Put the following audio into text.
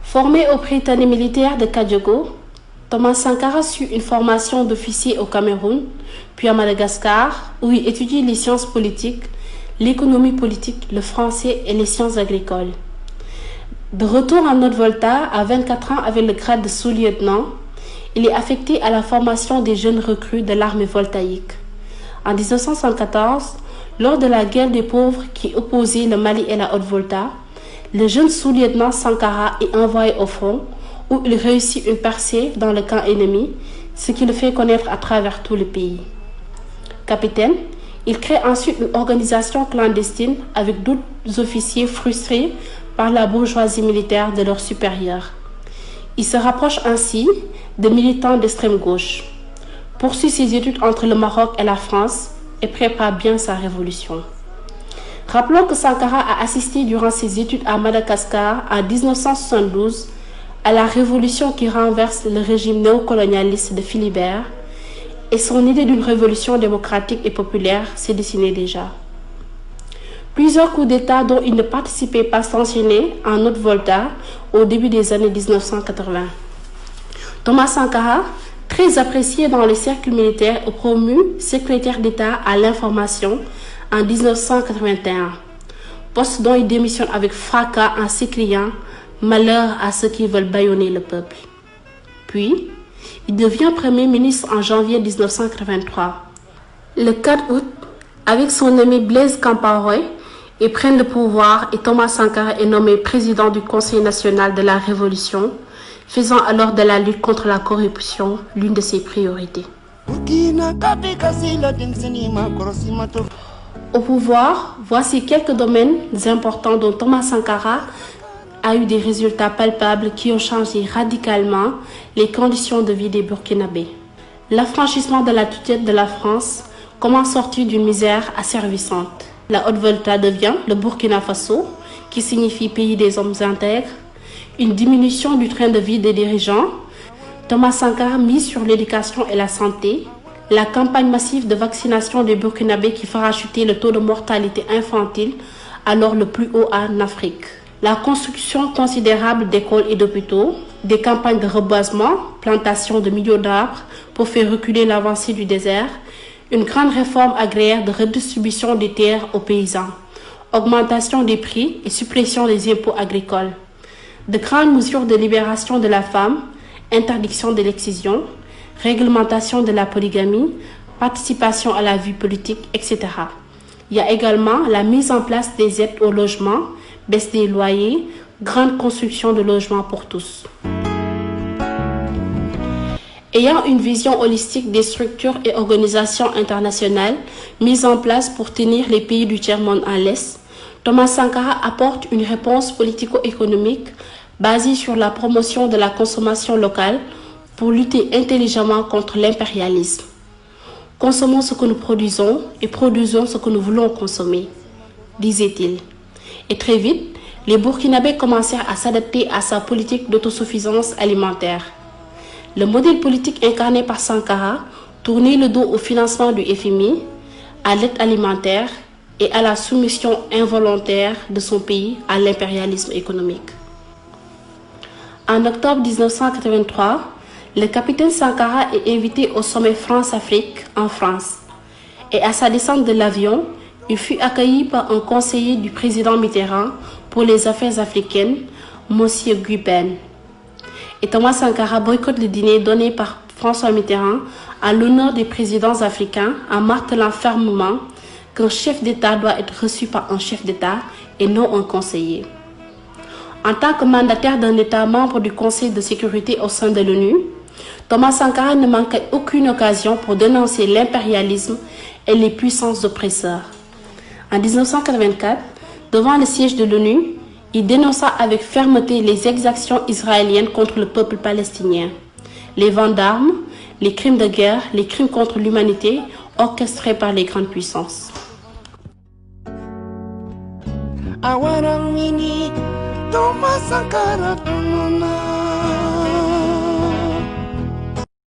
Formé au Prytanée militaire de Kadiogo, Thomas Sankara suit une formation d'officier au Cameroun, puis à Madagascar, où il étudie les sciences politiques, l'économie politique, le français et les sciences agricoles. De retour en Haute-Volta à 24 ans avec le grade de sous-lieutenant, il est affecté à la formation des jeunes recrues de l'armée voltaïque. En 1974, lors de la guerre des pauvres qui opposait le Mali et la Haute-Volta, le jeune sous-lieutenant Sankara est envoyé au front où il réussit une percée dans le camp ennemi, ce qui le fait connaître à travers tout le pays. Capitaine, il crée ensuite une organisation clandestine avec d'autres officiers frustrés par la bourgeoisie militaire de leurs supérieurs. Il se rapproche ainsi de militants d'extrême gauche, poursuit ses études entre le Maroc et la France et prépare bien sa révolution. Rappelons que Sankara a assisté durant ses études à Madagascar en 1972 à la révolution qui renverse le régime néocolonialiste de Philibert et son idée d'une révolution démocratique et populaire s'est dessinée déjà. Plusieurs coups d'État dont il ne participait pas s'enchaînaient en Haute-Volta au début des années 1980. Thomas Sankara, très apprécié dans les cercles militaires, est promu secrétaire d'État à l'information en 1981, poste dont il démissionne avec fracas en s'écriant « Malheur à ceux qui veulent bâillonner le peuple ». Puis, il devient Premier ministre en janvier 1983. Le 4 août, avec son ami Blaise Compaoré, ils prennent le pouvoir et Thomas Sankara est nommé président du Conseil national de la Révolution, faisant alors de la lutte contre la corruption l'une de ses priorités. Au pouvoir, voici quelques domaines importants dont Thomas Sankara a eu des résultats palpables qui ont changé radicalement les conditions de vie des Burkinabés. L'affranchissement de la tutelle de la France, comment sortir d'une misère asservissante. La Haute-Volta devient le Burkina Faso, qui signifie pays des hommes intègres. Une diminution du train de vie des dirigeants. Thomas Sankara mise sur l'éducation et la santé. La campagne massive de vaccination des Burkinabés qui fera chuter le taux de mortalité infantile, alors le plus haut en Afrique. La construction considérable d'écoles et d'hôpitaux, des campagnes de reboisement, plantation de millions d'arbres pour faire reculer l'avancée du désert, une grande réforme agraire de redistribution des terres aux paysans, augmentation des prix et suppression des impôts agricoles, de grandes mesures de libération de la femme, interdiction de l'excision, réglementation de la polygamie, participation à la vie politique, etc. Il y a également la mise en place des aides au logement, baisse des loyers, grande construction de logements pour tous. Ayant une vision holistique des structures et organisations internationales mises en place pour tenir les pays du tiers-monde en laisse, Thomas Sankara apporte une réponse politico-économique basée sur la promotion de la consommation locale pour lutter intelligemment contre l'impérialisme. Consommons ce que nous produisons et produisons ce que nous voulons consommer, disait-il. Et très vite, les Burkinabés commencèrent à s'adapter à sa politique d'autosuffisance alimentaire. Le modèle politique incarné par Sankara tournait le dos au financement du FMI, à l'aide alimentaire et à la soumission involontaire de son pays à l'impérialisme économique. En octobre 1983, le capitaine Sankara est invité au sommet France-Afrique en France. Et à sa descente de l'avion, il fut accueilli par un conseiller du président Mitterrand pour les affaires africaines, M. Guiben. Et Thomas Sankara boycotte le dîner donné par François Mitterrand à l'honneur des présidents africains en martelant fermement qu'un chef d'État doit être reçu par un chef d'État et non un conseiller. En tant que mandataire d'un État membre du Conseil de sécurité au sein de l'ONU, Thomas Sankara ne manquait aucune occasion pour dénoncer l'impérialisme et les puissances oppresseurs. En 1984, devant le siège de l'ONU, il dénonça avec fermeté les exactions israéliennes contre le peuple palestinien, les ventes d'armes, les crimes de guerre, les crimes contre l'humanité orchestrés par les grandes puissances. Thomas Sankara.